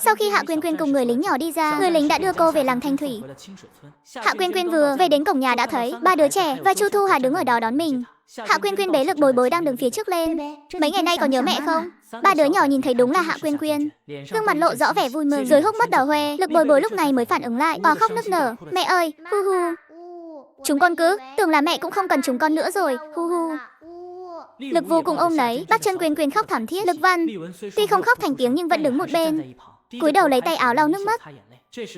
Sau khi Hạ Quyên Quyên cùng người lính nhỏ đi ra, người lính đã đưa cô về làng Thanh Thủy. Hạ Quyên Quyên vừa về đến cổng nhà đã thấy ba đứa trẻ và Chu Thu Hà đứng ở đó đón mình. Hạ Quyên Quyên bế Lực Bối Bối đang đứng phía trước lên. Mấy ngày nay có nhớ mẹ không? Ba đứa nhỏ nhìn thấy đúng là Hạ Quyên Quyên, gương mặt lộ rõ vẻ vui mừng, rồi hốc mắt đỏ hoe. Lực Bối Bối lúc này mới phản ứng lại, òa khóc nức nở. Mẹ ơi, hu hu. Chúng con cứ tưởng là mẹ cũng không cần chúng con nữa rồi, hu hu. Lực vô cùng ôm lấy, bắt chân Quyên Quyên khóc thảm thiết. Lực Văn tuy không khóc thành tiếng nhưng vẫn đứng một bên, cúi đầu lấy tay áo lau nước mắt.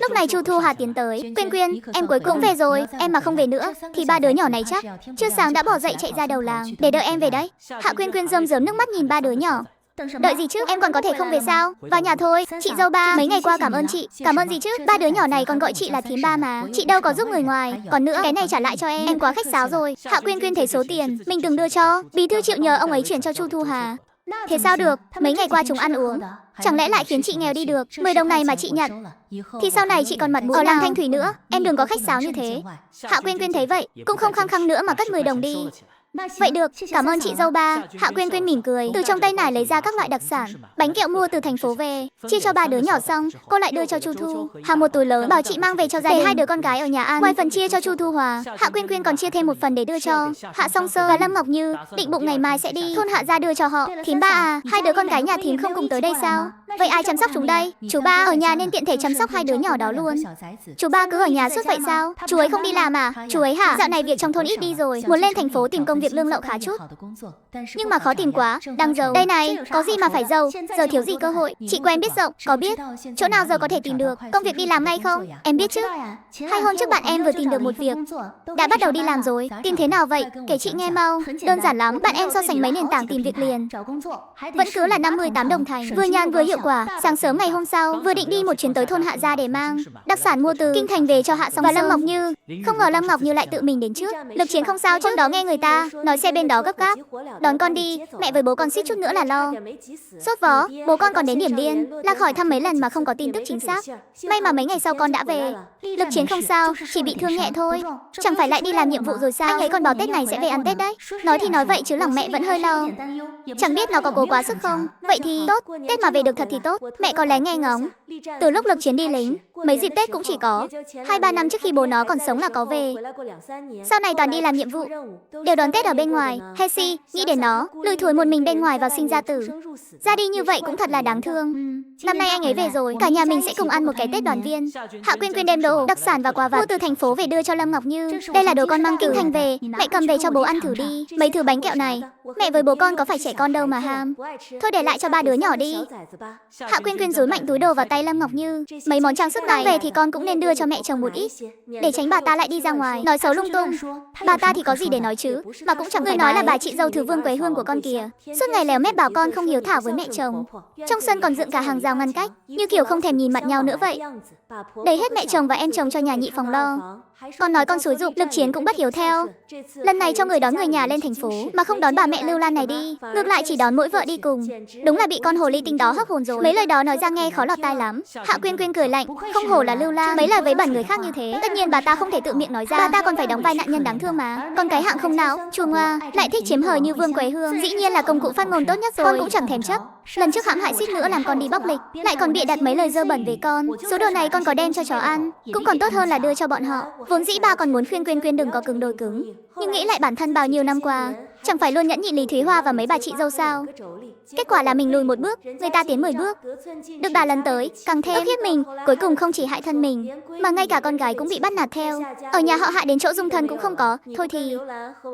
Lúc này Chu Thu Hà tiến tới. Quyên Quyên, em cuối cùng về rồi, em mà không về nữa thì ba đứa nhỏ này chắc chưa sáng đã bỏ dậy chạy ra đầu làng để đợi em về đấy. Hạ Quyên Quyên rơm rớm nước mắt nhìn ba đứa nhỏ. Đợi gì chứ, em còn có thể không về sao? Vào nhà thôi, chị dâu ba, mấy ngày qua cảm ơn chị. Cảm ơn gì chứ, ba đứa nhỏ này còn gọi chị là thím ba mà. Chị đâu có giúp người ngoài. Còn nữa, cái này trả lại cho em quá khách sáo rồi. Hạ Quyên Quyên thấy số tiền mình từng đưa cho, bí thư chịu nhờ ông ấy chuyển cho Chu Thu Hà. Thế sao được, mấy ngày qua chúng ăn uống, chẳng lẽ lại khiến chị nghèo đi được? 10 đồng này mà chị nhận thì sau này chị còn mặt mũi ở làng Thanh Thủy nữa. Em đừng có khách sáo như thế. Hạ Quyên Quyên thấy vậy cũng không khăng khăng nữa mà cất 10 đồng đi. Vậy được, cảm ơn chị dâu ba. Hạ Quyên Quyên mỉm cười, từ trong tay nải lấy ra các loại đặc sản, bánh kẹo mua từ thành phố về, chia cho ba đứa nhỏ xong, cô lại đưa cho Chu Thu Hà một túi lớn, bảo chị mang về cho gia đình, để hai đứa con gái ở nhà ăn. Ngoài phần chia cho Chu Thu Hòa, Hạ Quyên Quyên còn chia thêm một phần để đưa cho Hạ Song Sơ và Lâm Ngọc Như, định bụng ngày mai sẽ đi thôn Hạ gia đưa cho họ. Thím ba à, hai đứa con gái nhà thím không cùng tới đây sao? Vậy ai chăm sóc chúng đây? Chú ba ở nhà nên tiện thể chăm sóc hai đứa nhỏ đó luôn. Chú ba cứ ở nhà suốt vậy sao? Chú ấy không đi làm à? Chú ấy hả? Dạo này việc trong thôn ít đi rồi, muốn lên thành phố tìm công việc lương lậu khá chút. Nhưng mà khó tìm quá. Đang giàu đây này, có gì mà phải giàu, giờ thiếu gì cơ hội. Chị quen biết rộng, có biết chỗ nào giờ có thể tìm được công việc đi làm ngay không? Em biết chứ. 2 hôm trước bạn em vừa tìm được một việc, đã bắt đầu đi làm rồi. Tìm thế nào vậy? Kể chị nghe mau. Đơn giản lắm, bạn em so sánh mấy nền tảng tìm việc liền, vẫn cứ là 58 đồng thành, vừa nhàn vừa hiệu quả. Sáng sớm ngày hôm sau, vừa định đi một chuyến tới thôn Hạ gia để mang đặc sản mua từ kinh thành về cho Hạ Song và Lâm Ngọc Như, không ngờ Lâm Ngọc Như lại tự mình đến trước. Lực Chiến không sao chứ? Hôm đó nghe người ta nói xe bên đó gấp gáp, đón con đi. Mẹ với bố con suýt chút nữa là lo sốt vó. Bố con còn đến Điểm Liên lạc hỏi thăm mấy lần mà không có tin tức chính xác. May mà mấy ngày sau con đã về. Lực Chiến không sao, chỉ bị thương nhẹ thôi. Chẳng phải lại đi làm nhiệm vụ rồi sao? Anh ấy còn bảo Tết này sẽ về ăn Tết đấy. Nói thì nói vậy chứ lòng mẹ vẫn hơi lo. Chẳng biết nó có cố quá sức không? Vậy thì tốt, Tết mà về được thật thì tốt. Mẹ có lẽ nghe ngóng. Từ lúc Lực Chiến đi lính, mấy dịp Tết cũng chỉ có 2-3 năm trước khi bố nó còn sống là có về. Sau này toàn đi làm nhiệm vụ, đều đón Tết ở bên ngoài. Hesi, nghĩ đến nó, lủi thủi một mình bên ngoài vào sinh ra tử. Ra đi như vậy cũng thật là đáng thương. Năm nay anh ấy về rồi, cả nhà mình sẽ cùng ăn một cái Tết đoàn viên. Hạ Quyên Quyên đem đồ, đặc sản và quà vặt mua từ thành phố về đưa cho Lâm Ngọc Như. Đây là đồ con mang kinh thành về, mẹ cầm về cho bố ăn thử đi. Mấy thứ bánh kẹo này, mẹ với bố con có phải trẻ con đâu mà ham. Thôi để lại cho ba đứa nhỏ đi. Hạ Quyên Quyên dúi mạnh túi đồ vào tay Lâm Ngọc Như. Mấy món trang sức này về thì con cũng nên đưa cho mẹ chồng một ít, để tránh bà ta lại đi ra ngoài nói xấu lung tung. Bà ta thì có gì để nói chứ, mà cũng chẳng người nói là bà chị dâu thứ Vương Quế Hương của con kìa. Suốt ngày léo mép bảo con không hiếu thảo với mẹ chồng. Trong sân còn dựng cả hàng rào ngăn cách, như kiểu không thèm nhìn mặt nhau nữa vậy. Đẩy hết mẹ chồng và em chồng cho nhà nhị phòng lo. Con nói con xúi giục, Lực Chiến cũng bắt hiếu theo. Lần này cho người đón người nhà lên thành phố mà không đón bà mẹ Lưu Lan này đi, ngược lại chỉ đón mỗi vợ đi cùng. Đúng là bị con hồ ly tinh đó hấp hồn rồi. Mấy lời đó nói ra nghe khó lọt tai lắm. Hạ Quyên Quyên cười lạnh, không hổ là Lưu Lan, mấy lời với bẩn người khác như thế. Tất nhiên bà ta không thể tự miệng nói ra, bà ta còn phải đóng vai nạn nhân đáng thương mà. Con cái hạng không não, chua ngoa, lại thích chiếm hời như Vương Quế Hương, dĩ nhiên là công cụ phát ngôn tốt nhất rồi. Con cũng chẳng thèm chấp. Lần trước hãm hại suýt nữa làm con đi bóc lịch, lại còn bịa đặt mấy lời dơ bẩn về con. Số đồ này con có đem cho chó ăn, cũng còn tốt hơn là đưa cho bọn họ. Vốn dĩ ba còn muốn khuyên Quyên Quyên đừng có cứng đôi cứng, nhưng nghĩ lại bản thân bao nhiêu năm qua, chẳng phải luôn nhẫn nhịn Lý Thúy Hoa và mấy bà chị dâu sao? Kết quả là mình lùi một bước, người ta tiến 10 bước. Được đà lần tới, càng thêm ức hiếp mình, cuối cùng không chỉ hại thân mình, mà ngay cả con gái cũng bị bắt nạt theo. Ở nhà họ Hạ đến chỗ dung thân cũng không có. Thôi thì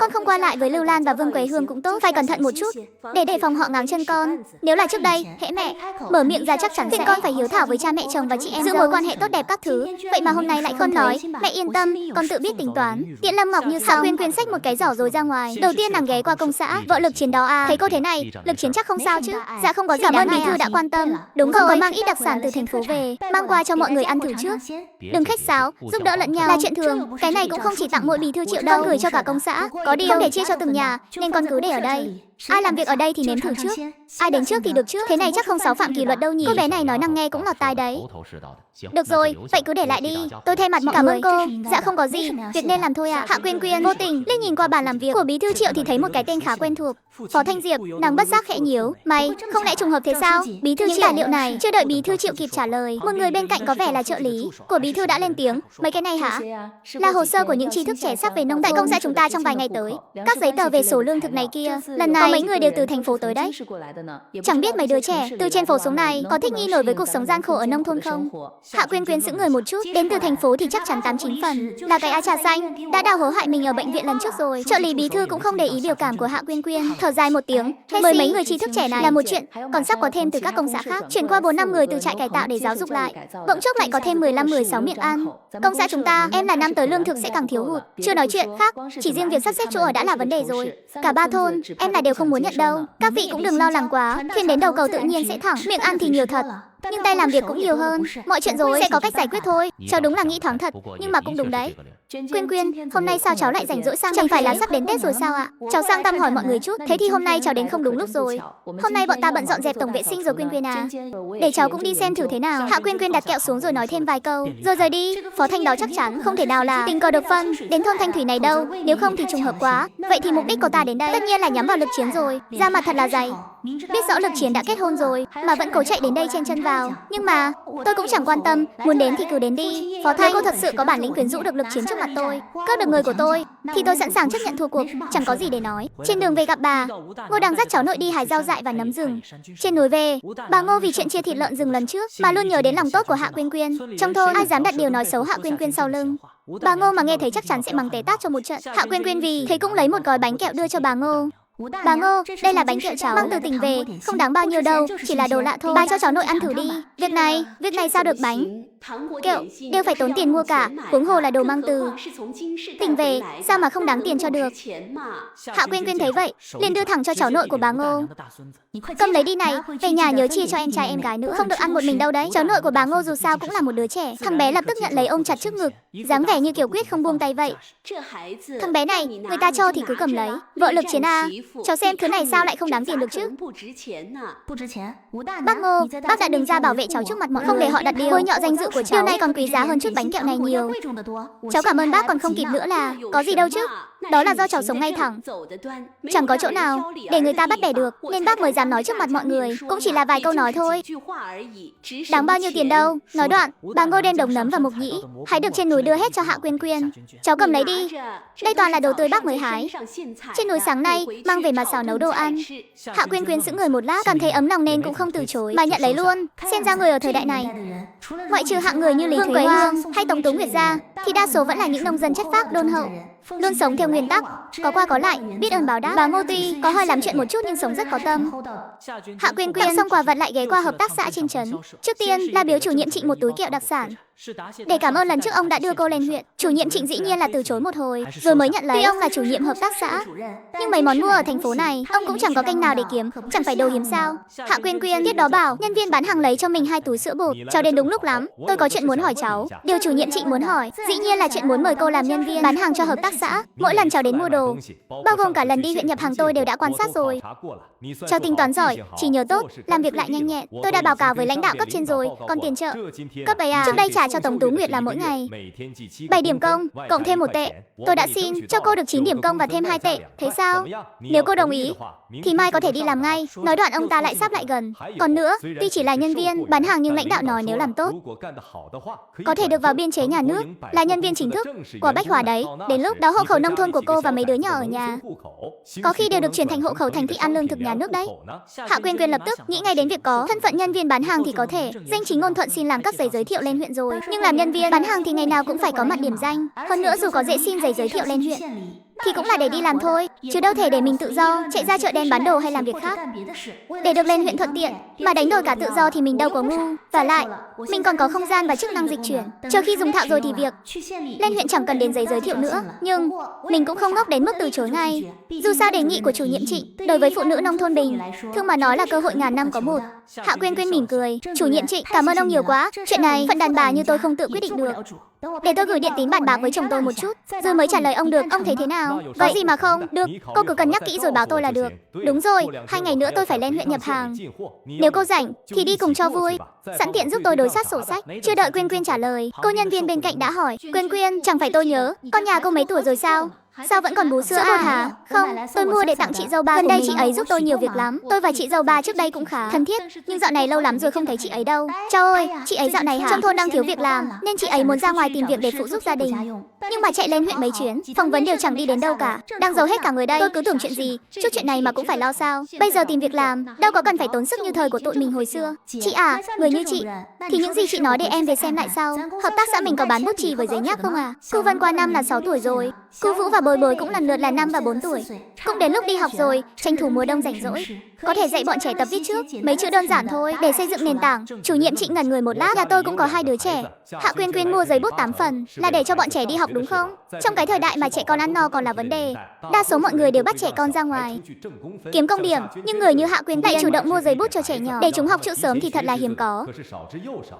con không qua lại với Lưu Lan và Vương Quế Hương cũng tốt, phải cẩn thận một chút, để đề phòng họ ngáng chân con. Nếu là trước đây, hễ mẹ mở miệng ra chắc chắn khuyên con phải hiếu thảo với cha mẹ chồng và chị em, giữ mối quan hệ tốt đẹp các thứ. Vậy mà hôm nay lại không nói. Mẹ yên tâm, con tự biết tính toán. Tiễn Lâm Ngọc Như xong, Hạ Quyên Quyên xách một cái giỏ rồi ra ngoài. Đầu tiên nàng ghé qua công xã, vợ Lực Chiến đó à? Thấy cô thế này, Lực Chiến chắc không sao chứ? Dạ không có gì. Cảm ơn bí thư đã quan tâm. Đúng rồi, có mang ít đặc sản từ thành phố về, mang qua cho mọi người ăn thử trước. Đừng khách sáo, giúp đỡ lẫn nhau là chuyện thường. Cái này cũng không chỉ tặng mỗi bí thư triệu đâu, gửi cho cả công xã. Có điều không để chia cho từng nhà, nên con cứ để ở đây. Ai làm việc ở đây thì nếm thử trước. Ai đến trước thì được trước. Thế này chắc không xáo phạm kỷ luật đâu nhỉ? Cô bé này nói năng nghe cũng lọt tai đấy. Được rồi, vậy cứ để lại đi. Tôi thay mặt mọi người. Cảm ơn cô. Dạ không có gì, việc nên làm thôi ạ. Hạ Quyên Quyên vô tình liếc nhìn qua bàn làm việc của bí thư Triệu thì thấy một cái tên khá quen thuộc. Phó Thanh Diệp, nàng bất giác khẽ nhíu mày, không lẽ trùng hợp thế sao? Bí thư Triệu, tài liệu này chưa đợi bí thư Triệu kịp trả lời, một người bên cạnh có vẻ là trợ lý của bí thư đã lên tiếng. Mấy cái này hả? Là hồ sơ của những tri thức trẻ sắp về nông tại công xã chúng ta trong vài ngày tới. Các giấy tờ về số lương thực này kia. Lần này có mấy người đều từ thành phố tới đấy. Chẳng biết mấy đứa trẻ từ trên phố xuống này có thích nghi nổi với cuộc sống gian khổ ở nông thôn không? Hạ Quyên Quyên sững người một chút, đến từ thành phố thì chắc chắn 89 phần là cái á trà xanh đã đào hố hại mình ở bệnh viện lần trước rồi. Trợ lý bí thư cũng không để ý biểu cảm của Hạ Quyên Quyên, thở dài một tiếng. Mời mấy người tri thức trẻ này là một chuyện, còn sắp có thêm từ các công xã khác, chuyển qua 4-5 người từ trại cải tạo để giáo dục lại. Bỗng chốc lại có thêm 15-16 miệng ăn. Công xã chúng ta, em là năm tới lương thực sẽ càng thiếu hụt. Chưa nói chuyện khác, chỉ riêng việc sắp xếp chỗ ở đã là vấn đề rồi. Cả 3 thôn, em là đều không muốn nhận đâu. Các vị cũng đừng lo lắng quá, thuyền đến đầu cầu tự nhiên sẽ thẳng. Miệng ăn thì nhiều thật, nhưng tay làm việc cũng nhiều hơn. Mọi chuyện rồi sẽ có cách giải quyết thôi. Cháu đúng là nghĩ thoáng thật, nhưng mà cũng đúng đấy. Quyên Quyên, hôm nay sao cháu lại rảnh rỗi sang? Chẳng phải là sắp đến Tết rồi sao ạ? Cháu sang thăm hỏi mọi người chút. Thế thì hôm nay cháu đến không đúng lúc rồi. Hôm nay bọn ta bận dọn dẹp tổng vệ sinh rồi Quyên Quyên à. Để cháu cũng đi xem thử thế nào. Hạ Quyên Quyên đặt kẹo xuống rồi nói thêm vài câu, rồi rời đi. Phó Thanh đó chắc chắn không thể nào là tình cờ được phân đến thôn Thanh Thủy này đâu. Nếu không thì trùng hợp quá. Vậy thì mục đích của ta đến đây tất nhiên là nhắm vào Lực Chiến rồi. Ra mặt thật là dày. Biết rõ Lực Chiến đã kết hôn rồi mà vẫn cố chạy đến đây chen chân vào. Nhưng mà tôi cũng chẳng quan tâm, muốn đến thì cứ đến đi. Phó Thanh, cô thật sự có bản lĩnh quyến rũ được Lực Chiến trước mặt tôi, cướp được người của tôi, thì tôi sẵn sàng chấp nhận thua cuộc, chẳng có gì để nói. Trên đường về gặp bà, Ngô đang dắt cháu nội đi hái rau dại và nấm rừng. Trên núi về, bà Ngô vì chuyện chia thịt lợn rừng lần trước mà luôn nhớ đến lòng tốt của Hạ Quyên Quyên. Trong thôn ai dám đặt điều nói xấu Hạ Quyên Quyên sau lưng. Bà Ngô mà nghe thấy chắc chắn sẽ mắng té tát cho một trận. Hạ Quyên Quyên vì thế cũng lấy một gói bánh kẹo đưa cho bà Ngô. Bà Ngô, đây là bánh kẹo cháu mang từ tỉnh về, không đáng bao nhiêu đâu, chỉ là đồ lạ thôi. Bà cho cháu nội ăn thử đi. Việc này sao được bánh kẹo đều phải tốn tiền mua cả, huống hồ là đồ mang từ tỉnh về, sao mà không đáng tiền cho được. Hạ Quyên Quyên thấy vậy, liền đưa thẳng cho cháu nội của bà Ngô. Cầm lấy đi này, về nhà nhớ chia cho em trai em gái nữa, không được ăn một mình đâu đấy. Cháu nội của bà Ngô dù sao cũng là một đứa trẻ. Thằng bé lập tức nhận lấy ôm chặt trước ngực, dáng vẻ như kiểu quyết không buông tay vậy. Thằng bé này, người ta cho thì cứ cầm lấy. Vợ Lực Chiến à, cháu xem thứ này sao lại không đáng tiền được chứ. Bác Ngô, bác đã đứng ra bảo vệ cháu trước mặt mọi người, không để họ đặt điều bôi nhọ danh dự của cháu. Điều này còn quý giá hơn chút bánh kẹo này nhiều. Cháu cảm ơn bác còn không kịp nữa là có gì đâu chứ. Đó là do cháu sống ngay thẳng, chẳng có chỗ nào để người ta bắt bẻ được, nên bác mới dám nói trước mặt mọi người. Cũng chỉ là vài câu nói thôi, đáng bao nhiêu tiền đâu. Nói đoạn, bà Ngô đem đống nấm và mộc nhĩ hái được trên núi đưa hết cho Hạ Quyên Quyên. Cháu cầm lấy đi, đây toàn là đồ tươi bác mới hái trên núi sáng nay, mang về mà xào nấu đồ ăn. Hạ Quyên Quyên sững người một lát, cảm thấy ấm lòng nên cũng không từ chối mà nhận lấy luôn. Xem ra người ở thời đại này, ngoại trừ hạng người như Lý Quế Hương hay Tống Tú Nguyệt gia, thì đa số vẫn là những nông dân chất phác đôn hậu, luôn sống theo nguyên tắc có qua có lại, biết ơn báo đáp. Bà Ngô tuy có hơi lắm chuyện một chút nhưng sống rất có tâm. Hạ Quyên Quyên tặng xong quà vật lại ghé qua hợp tác xã trên trấn. Trước tiên là biếu chủ nhiệm Trịnh một túi kẹo đặc sản để cảm ơn lần trước ông đã đưa cô lên huyện. Chủ nhiệm Trịnh dĩ nhiên là từ chối một hồi rồi mới nhận lấy. Tuy ông là chủ nhiệm hợp tác xã, nhưng mấy món mua ở thành phố này ông cũng chẳng có kênh nào để kiếm, chẳng phải đồ hiếm sao. Hạ Quyên Quyên tiếp đó bảo nhân viên bán hàng lấy cho mình 2 túi sữa bột. Cháu đến đúng lúc lắm, tôi có chuyện muốn hỏi cháu. Điều chủ nhiệm Trịnh muốn hỏi dĩ nhiên là chuyện muốn mời cô làm nhân viên bán hàng cho hợp tác xã. Mỗi lần cháu đến mua đồ, bao gồm cả lần đi huyện nhập hàng, tôi đều đã quan sát rồi. Cháu tính toán giỏi, chỉ nhớ tốt, làm việc lại nhanh nhẹn. Tôi đã báo cáo với lãnh đạo cấp trên rồi. Còn tiền trợ cấp ấy à, trước đây trả cho Tống Tú Nguyệt là mỗi ngày 7 điểm công cộng thêm 1 tệ. Tôi đã xin cho cô được 9 điểm công và thêm 2 tệ. Thế sao? Nếu cô đồng ý thì mai có thể đi làm ngay. Nói đoạn ông ta lại sắp lại gần. Còn nữa, tuy chỉ là nhân viên bán hàng nhưng lãnh đạo nói nếu làm tốt có thể được vào biên chế nhà nước, là nhân viên chính thức của Bách Hòa đấy. Đến lúc đó hộ khẩu nông thôn của cô và mấy đứa nhỏ ở nhà có khi đều được chuyển thành hộ khẩu thành thị ăn lương thực nhà nước đấy. Hạ Quyên Quyên lập tức nghĩ ngay đến việc có thân phận nhân viên bán hàng thì có thể danh chính ngôn thuận xin làm cấp giấy giới thiệu lên huyện rồi. Nhưng làm nhân viên bán hàng thì ngày nào cũng phải có mặt điểm danh. Hơn nữa dù có dễ xin giấy giới thiệu lên huyện thì cũng là để đi làm thôi, chứ đâu thể để mình tự do chạy ra chợ đen bán đồ hay làm việc khác để được lên huyện thuận tiện. Mà đánh đổi cả tự do thì mình đâu có ngu. Và lại mình còn có không gian và chức năng dịch chuyển. Chờ khi dùng thạo rồi thì việc lên huyện chẳng cần đến giấy giới thiệu nữa. Nhưng mình cũng không ngốc đến mức từ chối ngay. Dù sao đề nghị của chủ nhiệm Trịnh đối với phụ nữ nông thôn Bình Thương mà nói là cơ hội ngàn năm có một. Hạ Quyên Quyên mỉm cười. Chủ nhiệm Trịnh, cảm ơn ông nhiều quá. Chuyện này, phận đàn bà như tôi không tự quyết định được. Để tôi gửi điện tín bàn bạc với chồng tôi một chút, rồi mới trả lời ông được. Ông thấy thế nào? Có gì mà không? Được, cô cứ cân nhắc kỹ rồi báo tôi là được. Đúng rồi, 2 ngày nữa tôi phải lên huyện nhập hàng. Nếu cô rảnh, thì đi cùng cho vui. Sẵn tiện giúp tôi đối soát sổ sách. Chưa đợi Quyên Quyên trả lời, cô nhân viên bên cạnh đã hỏi. Quyên Quyên, chẳng phải tôi nhớ, con nhà cô mấy tuổi rồi sao? Sao vẫn còn bú sữa bột hả? Không, tôi mua để tặng chị dâu ba. Gần đây chị ấy giúp tôi nhiều việc lắm. Tôi và chị dâu ba trước đây cũng khá thân thiết, nhưng dạo này lâu lắm rồi không thấy chị ấy đâu. Trời ơi, chị ấy dạo này hả? Trong thôn đang thiếu việc làm, nên chị ấy muốn ra ngoài tìm việc để phụ giúp gia đình. Nhưng mà chạy lên huyện mấy chuyến, phỏng vấn đều chẳng đi đến đâu cả. Đang giấu hết cả người đây. Tôi cứ tưởng chuyện gì, chút chuyện này mà cũng phải lo sao? Bây giờ tìm việc làm, đâu có cần phải tốn sức như thời của tụi mình hồi xưa. Chị à, người như chị, thì những gì chị nói để em về xem lại sau. Hợp tác xã mình có bán bút chì với giấy nháp không à? Cô Vân qua năm là 6 tuổi rồi. Cô Vũ và Bồi Bồi cũng lần lượt là 5 và 4 tuổi. Cũng đến lúc đi học rồi, tranh thủ mùa đông rảnh rỗi. Có thể dạy bọn trẻ tập viết trước, mấy chữ đơn giản thôi, để xây dựng nền tảng. Chủ nhiệm Trịnh ngẩn người một lát. Nhà tôi cũng có 2 đứa trẻ. Hạ Quyên Quyên mua giấy bút 8 phần, là để cho bọn trẻ đi học đúng không? Trong cái thời đại mà trẻ con ăn no còn là vấn đề, đa số mọi người đều bắt trẻ con ra ngoài kiếm công điểm, nhưng người như Hạ Quyên lại chủ động mua giấy bút cho trẻ nhỏ để chúng học chữ sớm thì thật là hiếm có.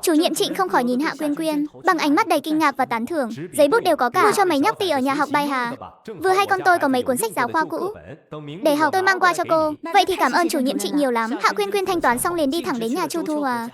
Chủ nhiệm Trịnh không khỏi nhìn Hạ Quyên Quyên bằng ánh mắt đầy kinh ngạc và tán thưởng. Giấy bút đều có cả, mua cho mấy nhóc tì ở nhà học bay hà? Vừa hay con tôi có mấy cuốn sách giáo khoa cũ để học, tôi mang qua cho cô. Vậy thì cảm ơn chủ nhiệm Trịnh nhiều lắm. Hạ Quyên Quyên thanh toán xong liền đi thẳng đến nhà Chu Thu Hòa.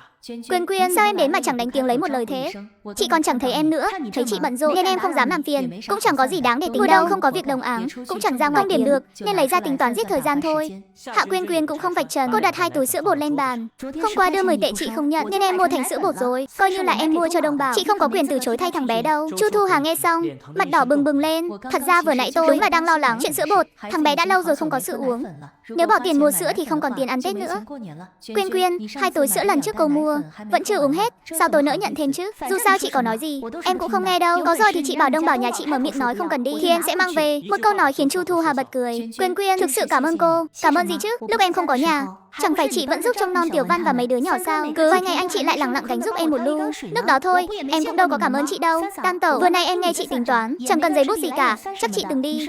Quyên Quyên, sao em đến mà chẳng đánh tiếng lấy một lời thế? Chị còn chẳng thấy em nữa, thấy chị bận rộn nên em không dám làm phiền, cũng chẳng có gì đáng để tính đâu, không có việc đồng áng, cũng chẳng ra ngoài điểm được, nên lấy ra tính toán giết thời gian thôi. Hạ Quyên Quyên cũng không vạch trần, cô đặt 2 túi sữa bột lên bàn. Hôm qua đưa 10 tệ chị không nhận, nên em mua thành sữa bột rồi, coi như là em mua cho đồng bào. Chị không có quyền từ chối thay thằng bé đâu. Chu Thu Hà nghe xong, mặt đỏ bừng bừng lên. Thật ra vừa nãy tôi đúng là đang lo lắng chuyện sữa bột, thằng bé đã lâu rồi không có sữa uống. Nếu bỏ tiền mua sữa thì không còn tiền ăn Tết nữa. Quyên Quyên, 2 túi sữa lần trước cô mua vẫn chưa uống hết, sao tôi nỡ nhận thêm chứ? Dù sao chị có nói gì, em cũng không nghe đâu. Có rồi thì chị bảo đông bảo nhà chị mở miệng nói không cần đi, thì em sẽ mang về. Một câu nói khiến Chu Thu Hà bật cười. Quyên Quyên, thực sự cảm ơn cô. Cảm ơn gì chứ? Lúc em không có nhà, chẳng phải chị vẫn giúp trông nom Tiểu Văn và mấy đứa nhỏ sao? Cứ vài ngày anh chị lại lẳng lặng gánh giúp em một lu. Lúc đó thôi, em cũng đâu có cảm ơn chị đâu. Tan tẩu, vừa nay em nghe chị tính toán, chẳng cần giấy bút gì cả, chắc chị từng đi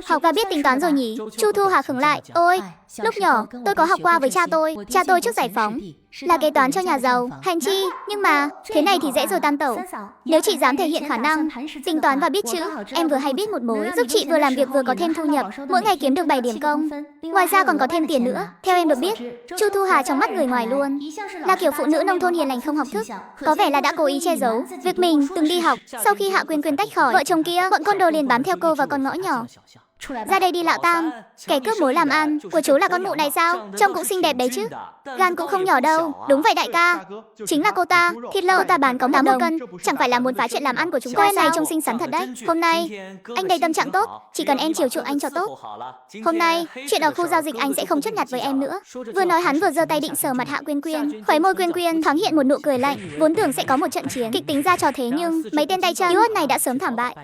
học và biết tính toán rồi nhỉ? Chu Thu Hà khựng lại. Ôi, lúc nhỏ tôi có học qua với cha tôi. Cha tôi trước giải phóng là kế toán cho nhà giàu, hành chi, nhưng mà thế này thì dễ rồi Tan tẩu. Nếu chị dám thể hiện khả năng tính toán và biết chữ, em vừa hay biết một mối, giúp chị vừa làm việc vừa có thêm thu nhập, mỗi ngày kiếm được 7 điểm công. Ngoài ra còn có thêm tiền nữa. Theo em được biết, Chu Thu Hà trong mắt người ngoài luôn là kiểu phụ nữ nông thôn hiền lành không học thức, có vẻ là đã cố ý che giấu việc mình từng đi học. Sau khi Hạ Quyên Quyên tách khỏi vợ chồng kia, bọn côn đồ liền bám theo cô và con ngõ nhỏ. Ra đây đi Lão Tam, kẻ cướp mối làm ăn của chú là con mụ này sao? Trông cũng xinh đẹp đấy chứ, gan cũng không nhỏ đâu. Đúng vậy đại ca, chính là cô ta. Thịt lợn cô ta bán có 1 cân, chẳng phải là muốn phá chuyện làm ăn của chúng ta sao? Cô này trông xinh xắn thật đấy. Hôm nay anh đây tâm trạng tốt, chỉ cần em chiều chuộng anh cho tốt. Hôm nay chuyện ở khu giao dịch anh sẽ không chấp nhặt với em nữa. Vừa nói hắn vừa giơ tay định sờ mặt Hạ Quyên Quyên. Khóe môi Quyên Quyên thoáng hiện một nụ cười lạnh. Vốn tưởng sẽ có một trận chiến kịch tính ra trò thế, nhưng mấy tên tay chân yếu ớt này đã sớm thảm bại.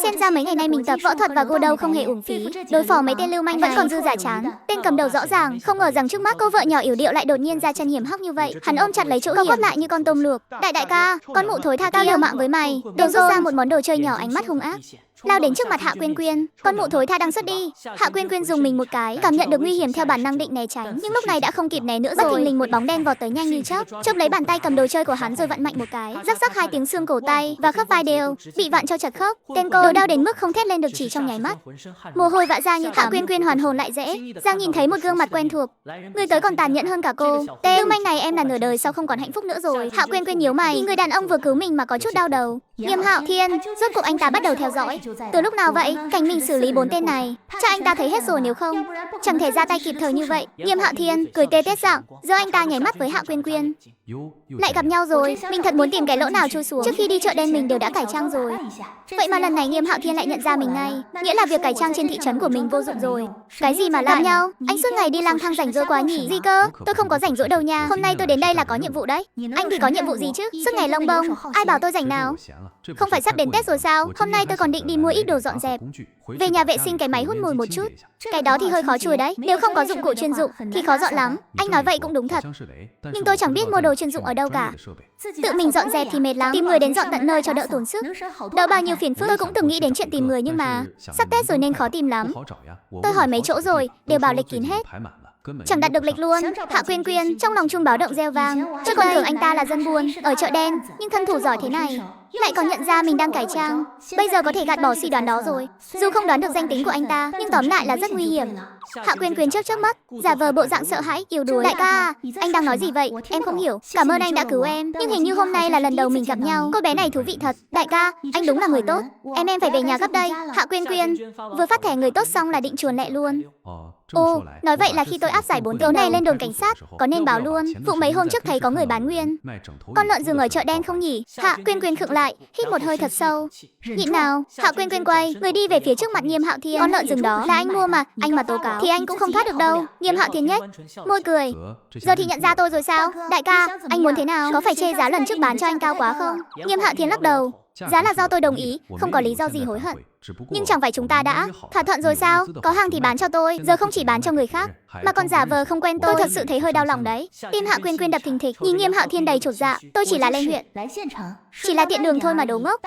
Xem ra mấy ngày nay mình tập võ thuật và gô đâu không hề uổng phí. Đối phó mấy tên lưu manh vẫn còn dư giả chán. Tên cầm đầu rõ ràng không ngờ rằng trước mắt cô vợ nhỏ yểu điệu lại đột nhiên ra chân hiểm hóc như vậy. Hắn ôm chặt lấy chỗ hiểm, quắp lại như con tôm luộc. Đại ca, con mụ thối tha tao liều mạng với mày. Đều rút ra một món đồ chơi nhỏ, ánh mắt hung ác lao đến trước mặt Hạ Quyên Quyên. Con mụ thối tha đang xuất đi. Hạ Quyên Quyên dùng mình một cái, cảm nhận được nguy hiểm theo bản năng định né tránh, nhưng lúc này đã không kịp né nữa rồi. Bất thình lình một bóng đen vọt tới nhanh như chớp, chộp lấy bàn tay cầm đồ chơi của hắn rồi vặn mạnh một cái. Rắc rắc 2 tiếng xương cổ tay và khớp vai đều bị vặn cho chật khớp. Tên cô đau đến mức không thét lên được chỉ trong nháy mắt, mồ hôi vã ra như tắm. Hạ Quyên Quyên hoàn hồn lại dễ dàng nhìn thấy một gương mặt quen thuộc. Người tới còn tàn nhẫn hơn cả cô. Tên lưu manh này em là nửa đời sau không còn hạnh phúc nữa rồi. Hạ Quyên Quyên nhíu mày, nhìn người đàn ông vừa cứu mình mà có chút đau đầu. Nghiêm Hạo Thiên, rốt cuộc anh ta bắt đầu theo dõi từ lúc nào vậy? Cảnh mình xử lý 4 tên này chắc anh ta thấy hết rồi, nếu không chẳng thể ra tay kịp thời như vậy. Nghiêm Hạo Thiên cười tê tét giọng, giờ anh ta nháy mắt với Hạ Quyên Quyên. Lại gặp nhau rồi, mình thật muốn tìm cái lỗ nào chui xuống. Trước khi đi chợ đen mình đều đã cải trang rồi, vậy mà lần này Nghiêm Hạo Thiên lại nhận ra mình ngay, nghĩa là việc cải trang trên thị trấn của mình vô dụng rồi. Cái gì mà gặp nhau? Anh suốt ngày đi lang thang rảnh rỗi quá nhỉ? Gì cơ? Tôi không có rảnh rỗi đâu nha. Hôm nay tôi đến đây là có nhiệm vụ đấy. Anh thì có nhiệm vụ gì chứ? Suốt ngày lông bông, ai bảo tôi rảnh nào? Không phải sắp đến Tết rồi sao? Hôm nay tôi còn định đi mua ít đồ dọn dẹp, về nhà vệ sinh cái máy hút mùi một chút. Cái đó thì hơi khó chùi đấy, nếu không có dụng cụ chuyên dụng thì khó dọn lắm. Anh nói vậy cũng đúng thật, nhưng tôi chẳng biết mua đồ chuyên dụng ở đâu cả. Tự mình dọn dẹp thì mệt lắm, tìm người đến dọn tận nơi cho đỡ tốn sức, đỡ bao nhiêu phiền phức. Tôi cũng từng nghĩ đến chuyện tìm người, nhưng mà sắp Tết rồi nên khó tìm lắm. Tôi hỏi mấy chỗ rồi, đều bảo lịch kín hết. Chẳng đặt được lịch luôn. Hạ Quyên Quyên trong lòng chuông báo động reo vang. Trước còn tưởng anh ta là dân buôn ở chợ đen, nhưng thân thủ giỏi thế này, lại còn nhận ra mình đang cải trang. Bây giờ có thể gạt bỏ suy đoán đó rồi. Dù không đoán được danh tính của anh ta, nhưng tóm lại là rất nguy hiểm. Hạ Quyên Quyên chớp mắt, giả vờ bộ dạng sợ hãi, yếu đuối. Đại ca, anh đang nói gì vậy? Em không hiểu. Cảm ơn anh đã cứu em, nhưng hình như hôm nay là lần đầu mình gặp nhau. Cô bé này thú vị thật. Đại ca, anh đúng là người tốt. Em phải về nhà gấp đây. Hạ Quyên Quyên vừa phát thẻ người tốt xong là định chuồn lẹ luôn. Ồ, nói vậy là khi tôi áp giải 4 tấu này lên đồn cảnh sát, có nên báo luôn vụ mấy hôm trước thấy có người bán nguyên con lợn rừng ở chợ đen không nhỉ? Hạ Quyên Quyên khựng lại, hít một hơi thật sâu. Nhịn nào. Hạ Quyên Quyên quay người đi về phía trước mặt Nghiêm Hạo Thiên. Con lợn rừng đó là anh mua mà, anh mà tố cáo thì anh cũng không thoát được đâu. Nghiêm Hạo Thiên nhếch môi cười. Giờ thì nhận ra tôi rồi sao? Đại ca, anh muốn thế nào? Có phải chê giá lần trước bán cho anh cao quá không? Nghiêm Hạo Thiên lắc đầu. Giá là do tôi đồng ý, không có lý do gì hối hận. Nhưng chẳng phải chúng ta đã thỏa thuận rồi sao? Có hàng thì bán cho tôi, giờ không chỉ bán cho người khác mà còn giả vờ không quen tôi thật sự thấy hơi đau lòng đấy. Tim Hạ Quyên Quyên đập thình thịch, nhìn Nghiêm Hạo Thiên đầy chột dạ. Tôi chỉ là lên huyện, chỉ là tiện đường thôi mà đồ ngốc.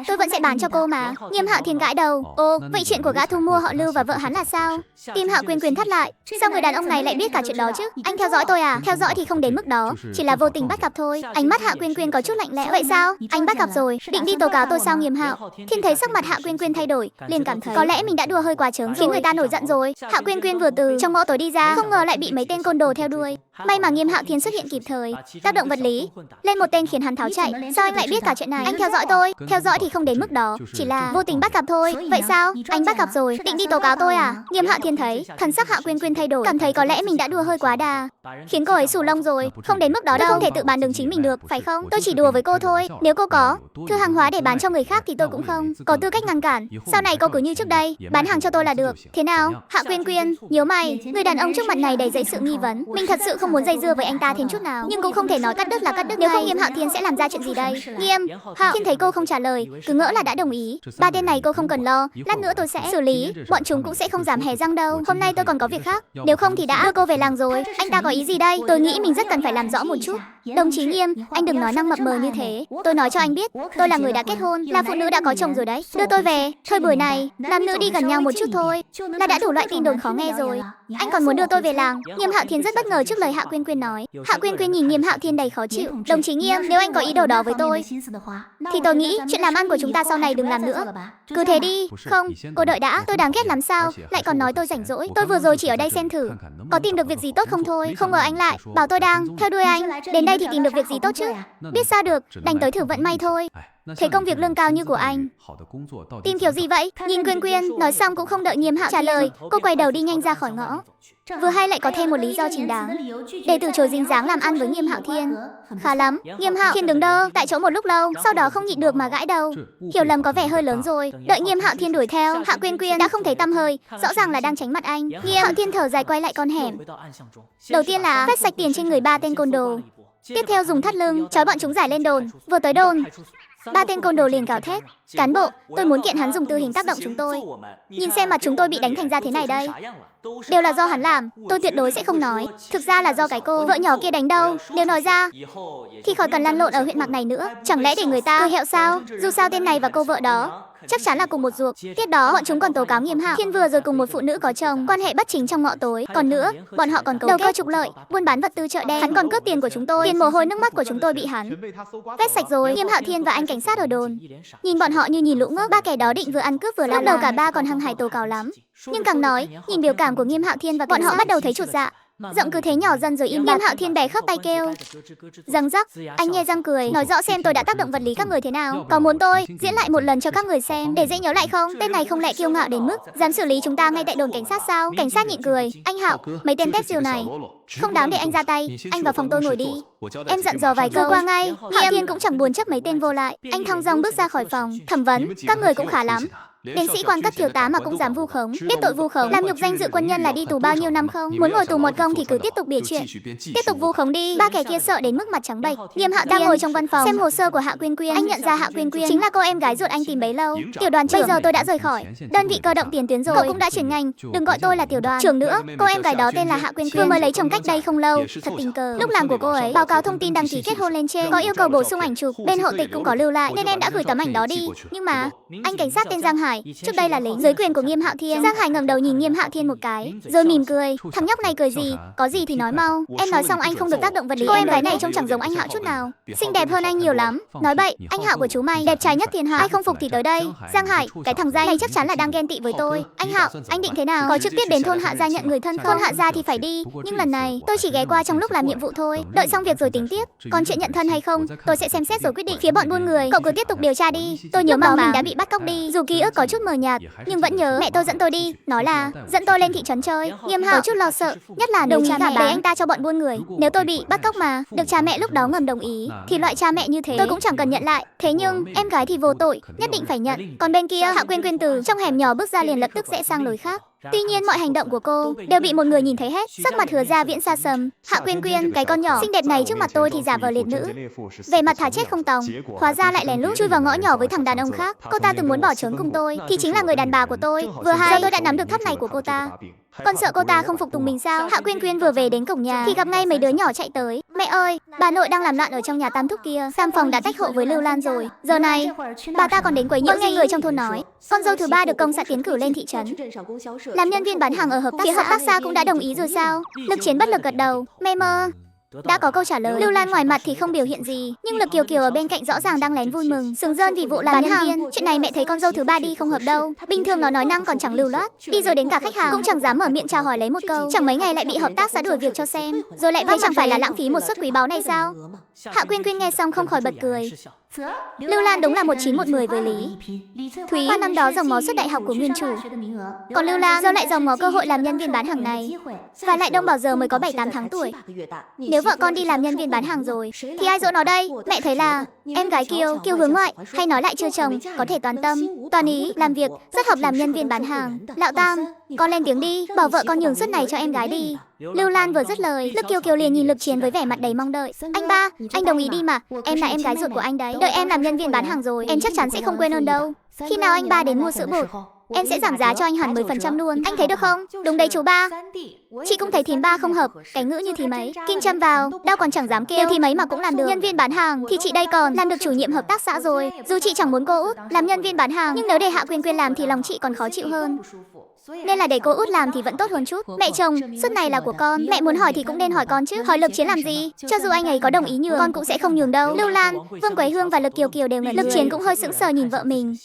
Tôi vẫn sẽ bán cho cô mà. Nghiêm Hạo Thiên gãi đầu. Ồ, vậy chuyện của gã thu mua họ Lưu và vợ hắn là sao? Tim Hạ Quyên Quyên thắt lại. Sao người đàn ông này lại biết cả chuyện đó chứ? Anh theo dõi tôi à? Theo dõi thì không đến mức đó, chỉ là vô tình bắt gặp thôi. Ánh mắt Hạ Quyên Quyên có chút lạnh lẽo. Vậy sao? Anh bắt gặp rồi, định đi tố cáo tôi sao Nghiêm Hạo? Thiên thấy sắc mặt Hạ Quyên Quyên thay đổi, liền cảm thấy có lẽ mình đã đùa hơi quá trớn, khiến người ta nổi giận rồi. Hạ Quyên Quyên vừa từ trong ngõ tối đi ra, không ngờ lại bị mấy tên côn đồ theo đuôi. May mà Nghiêm Hạo Thiên xuất hiện kịp thời, tác động vật lý lên một tên khiến hắn tháo chạy. Sao anh lại biết cả chuyện này? Anh theo dõi tôi. Theo dõi thì không đến mức đó, chỉ là vô tình bắt gặp thôi. Vậy sao? Anh bắt gặp rồi, định đi tố cáo tôi à? Nghiêm Hạo Thiên thấy thần sắc Hạ Quyên Quyên thay đổi, cảm thấy có lẽ mình đã đùa hơi quá đà, khiến cô ấy xù lông rồi. Không đến mức đó đâu. Tôi không thể tự bán đứng chính mình được, phải không? Tôi chỉ đùa với cô thôi. Nếu cô có thư hàng hóa để bán cho người khác thì tôi cũng không có tư cách ngăn cản. Sau này cô cứ như trước đây, bán hàng cho tôi là được. Thế nào? Hạ Quyên Quyên nhíu mày, người đàn ông trước mặt này đầy dẫy sự nghi vấn. Mình thật sự không muốn dây dưa với anh ta thêm chút nào, nhưng cũng không thể nói cắt đứt là cắt đứt. Nếu không Nghiêm Hạo Thiên sẽ làm ra chuyện gì đây? Nghiêm Hạo Thiên thấy cô không trả lời, cứ ngỡ là đã đồng ý. Ba tên này cô không cần lo, lát nữa tôi sẽ xử lý, bọn chúng cũng sẽ không dám hé răng đâu. Hôm nay tôi còn có việc khác, nếu không thì đã đưa cô về làng rồi. Anh ta có ý gì đây? Tôi nghĩ mình rất cần phải làm rõ một chút. Đồng chí Nghiêm, anh đừng nói năng mập mờ như thế. Tôi nói cho anh biết, tôi là người đã kết hôn, là phụ nữ đã có chồng rồi đấy. Đưa tôi về. Thời buổi này, nam nữ đi gần nhau một chút thôi là đã đủ loại tin đồn khó nghe rồi. Anh còn muốn đưa tôi về làng? Nghiêm Hạo Thiên rất bất ngờ trước lời Hạ Quyên Quyên nói. Hạ Quyên Quyên nhìn Nghiêm Hạo Thiên đầy khó chịu. Đồng chí Nghiêm, nếu anh có ý đồ đó với tôi thì tôi nghĩ chuyện làm ăn của chúng ta sau này đừng làm nữa. Cứ thế đi. Không, cô đợi đã. Tôi đáng ghét lắm sao? Lại còn nói tôi rảnh rỗi. Tôi vừa rồi chỉ ở đây xem thử có tìm được việc gì tốt không thôi. Không ngờ anh lại bảo tôi đang theo đuôi anh. Đến đây thì tìm được việc gì tốt chứ? Biết sao được, đành tới thử vận may thôi. Thế công việc lương cao như của anh tìm kiểu gì vậy? Nhìn Quyên Quyên nói xong cũng không đợi Nghiêm Hạo trả lời, cô quay đầu đi nhanh ra khỏi ngõ. Vừa hay lại có thêm một lý do chính đáng để từ chối dính dáng làm ăn với Nghiêm Hạo Thiên. Khá lắm. Nghiêm Hạo Thiên đứng đơ tại chỗ một lúc lâu, sau đó không nhịn được mà gãi đầu. Hiểu lầm có vẻ hơi lớn rồi. Đợi Nghiêm Hạo Thiên đuổi theo, Hạ Quyên Quyên đã không thấy tăm hơi, rõ ràng là đang tránh mặt anh. Nghiêm Hạo Thiên thở dài quay lại con hẻm. Đầu tiên là quét sạch tiền trên người ba tên côn đồ, tiếp theo dùng thắt lưng trói bọn chúng giải lên đồn. Vừa tới đồn, ba tên côn đồ liền gào thét. Cán bộ, tôi muốn kiện hắn dùng tư hình tác động chúng tôi. Nhìn xem mặt chúng tôi bị đánh thành ra thế này đây. Đều là do hắn làm, tôi tuyệt đối sẽ không nói. Thực ra là do cái cô vợ nhỏ kia đánh đâu. Nếu nói ra thì khỏi cần lăn lộn ở huyện Mạc này nữa. Chẳng lẽ để người ta cười hẹo sao? Dù sao tên này và cô vợ đó chắc chắn là cùng một ruột. Tiếp đó bọn chúng còn tố cáo Nghiêm Hạo Thiên vừa rồi cùng một phụ nữ có chồng, quan hệ bất chính trong ngõ tối. Còn nữa, bọn họ còn cấu kết trục lợi, buôn bán vật tư chợ đen. Hắn còn cướp tiền của chúng tôi, tiền mồ hôi nước mắt của chúng tôi bị hắn vét sạch rồi. Nghiêm Hạo Thiên và anh cảnh sát ở đồn nhìn bọn họ như nhìn lũ ngốc. Ba kẻ đó định vừa ăn cướp vừa lúc đầu cả ba còn hăng hái tố cáo lắm, nhưng càng nói, nhìn biểu cảm của Nghiêm Hạo Thiên và bọn họ bắt đầu thấy chột dạ. Giọng cứ thế nhỏ dần rồi im. Nghiêm Hạo Thiên bẻ khớp tay kêu răng rắc. Anh nhe răng cười, nói rõ xem tôi đã tác động vật lý các người thế nào. Có muốn tôi diễn lại một lần cho các người xem để dễ nhớ lại không? Tên này không lẽ kiêu ngạo đến mức dám xử lý chúng ta ngay tại đồn cảnh sát sao? Cảnh sát nhịn cười. Anh Hạo, mấy tên tép diều này không đáng để anh ra tay. Anh vào phòng tôi ngồi đi, em dặn dò vài câu qua ngay. Hạo Thiên cũng chẳng buồn chấp mấy tên vô lại, anh thong dong bước ra khỏi phòng. Thẩm vấn, các người cũng khá lắm. Đến sĩ quan cấp thiếu tá mà cũng dám vu khống, biết tội vu khống, làm nhục danh dự quân nhân là đi tù bao nhiêu năm không? Muốn ngồi tù một công thì cứ tiếp tục bịa chuyện, tiếp tục vu khống đi. Ba kẻ kia sợ đến mức mặt trắng bệch. Nghiêm Hạo đang ngồi trong văn phòng xem hồ sơ của Hạ Quyên Quyên. Anh nhận ra Hạ Quyên Quyên chính là cô em gái ruột anh tìm bấy lâu. Tiểu đoàn trưởng, bây giờ tôi đã rời khỏi đơn vị cơ động tiền tuyến rồi, cậu cũng đã chuyển ngành, đừng gọi tôi là tiểu đoàn trưởng nữa. Cô em gái đó tên là Hạ Quyên Quyên, vừa mới lấy chồng cách đây không lâu. Thật tình cờ, lúc làm của cô ấy báo cáo thông tin đăng ký kết hôn lên trên, có yêu cầu bổ sung ảnh chụp, bên hộ tịch cũng có lưu lại nên em đã gửi tấm ảnh đó đi. Nhưng mà anh cảnh sát tên Giang Hải Hải, trước đây là lính dưới quyền của Nghiêm Hạo Thiên. Giang Hải ngẩng đầu nhìn Nghiêm Hạo Thiên một cái, rồi mỉm cười. Thằng nhóc này cười gì? Có gì thì nói mau. Em nói xong anh không được tác động vật lý. Cô em gái này trông chẳng giống anh Hạo chút nào. Xinh đẹp hơn anh nhiều lắm. Nói bậy, anh Hạo của chú mày đẹp trai nhất thiên hạ. Ai không phục thì tới đây. Giang Hải, cái thằng giai này chắc chắn là đang ghen tị với tôi. Anh Hạo, anh định thế nào? Có trực tiếp đến thôn Hạ Gia nhận người thân không? Thôn Hạ Gia thì phải đi, nhưng lần này tôi chỉ ghé qua trong lúc làm nhiệm vụ thôi. Đợi xong việc rồi tính tiếp. Còn chuyện nhận thân hay không, tôi sẽ xem xét rồi quyết định. Phía bọn buôn người, cậu cứ tiếp tục điều tra đi. Tôi nhớ đó mình đã bị bắt cóc đi, dù ký ức có chút mờ nhạt, nhưng vẫn nhớ mẹ tôi dẫn tôi đi, nói là dẫn tôi lên thị trấn chơi. Nghiêm Hạo có chút lo sợ, nhất là đồng ý gả bé anh ta cho bọn buôn người. Nếu tôi bị bắt cóc mà được cha mẹ lúc đó ngầm đồng ý, thì loại cha mẹ như thế tôi cũng chẳng cần nhận lại. Thế nhưng em gái thì vô tội, nhất định phải nhận. Còn bên kia, Hạ Quyên Quyên từ trong hẻm nhỏ bước ra liền lập tức rẽ sang lối khác. Tuy nhiên mọi hành động của cô đều bị một người nhìn thấy hết. Sắc mặt Hứa Gia Viễn xa sầm. Hạ Quyên Quyên, cái con nhỏ xinh đẹp này trước mặt tôi thì giả vờ liệt nữ, về mặt thà chết không tòng, hóa ra lại lén lút chui vào ngõ nhỏ với thằng đàn ông khác. Cô ta từng muốn bỏ trốn cùng tôi, thì chính là người đàn bà của tôi. Vừa hay tôi đã nắm được thắt này của cô ta. Con sợ cô ta không phục tùng mình sao? Hạ Quyên Quyên vừa về đến cổng nhà thì gặp ngay mấy đứa nhỏ chạy tới. Mẹ ơi, bà nội đang làm loạn ở trong nhà Tam Thúc kia. Tam Phòng đã tách hộ với Lưu Lan rồi. Giờ này, bà ta còn đến quấy nhiễu. Nghe người trong thôn nói, con dâu thứ ba được công xã tiến cử lên thị trấn, làm nhân viên bán hàng ở hợp tác xã. Phía hợp tác xã cũng đã đồng ý rồi sao? Lực Chiến bất lực gật đầu. Mẹ mơ. Đã có câu trả lời. Lưu Lan ngoài mặt thì không biểu hiện gì, nhưng Lực Kiều Kiều ở bên cạnh rõ ràng đang lén vui mừng, sướng rơn vì vụ làm nhân viên. Chuyện này mẹ thấy con dâu thứ ba đi không hợp đâu. Bình thường nó nói năng còn chẳng lưu loát, đi rồi đến cả khách hàng cũng chẳng dám mở miệng chào hỏi lấy một câu. Chẳng mấy ngày lại bị hợp tác xã đuổi việc cho xem, rồi lại thấy chẳng phải là lãng phí một suất quý báu này sao? Hạ Quyên Quyên nghe xong không khỏi bật cười. Lưu Lan đúng là 1910 với Lý Thúy. Qua năm đó dòng máu xuất đại học của nguyên chủ, còn Lưu Lan giờ lại dòng máu cơ hội làm nhân viên bán hàng này. Và lại Đông Bảo giờ mới có 7-8 tháng tuổi. Nếu vợ con đi làm nhân viên bán hàng rồi thì ai dỗ nó đây? Mẹ thấy là em gái Kiều hướng ngoại, hay nói lại chưa chồng, có thể toàn tâm, toàn ý làm việc, rất hợp làm nhân viên bán hàng. Lão Tam, con lên tiếng đi, bảo vợ con nhường suất này cho em gái đi. Lưu Lan vừa dứt lời, Lực Kiều Kiều liền nhìn Lực Chiến với vẻ mặt đầy mong đợi. Anh ba, anh đồng ý đi mà, em là em gái ruột của anh đấy. Đợi em làm nhân viên bán hàng rồi, em chắc chắn sẽ không quên ơn đâu. Khi nào anh ba đến mua sữa bột, em sẽ giảm giá cho anh hẳn 10% luôn. Anh thấy được không? Đúng đấy chú ba. Chị cũng thấy thím ba không hợp, cái ngữ như thí mấy, kim châm vào, đau còn chẳng dám kêu. Thì mấy mà cũng làm được nhân viên bán hàng, thì chị đây còn làm được chủ nhiệm hợp tác xã rồi. Dù chị chẳng muốn cô Út làm nhân viên bán hàng, nhưng nếu để Hạ Quyên Quyên làm thì lòng chị còn khó chịu hơn. Nên là để cô Út làm thì vẫn tốt hơn chút. Mẹ chồng, suất này là của con, mẹ muốn hỏi thì cũng nên hỏi con chứ. Hỏi Lực Chiến làm gì? Cho dù anh ấy có đồng ý nhường, con cũng sẽ không nhường đâu. Lưu Lan, Vương Quế Hương và Lực Kiều Kiều đều ngẩn. Lực Chiến cũng hơi sững sờ nhìn vợ mình.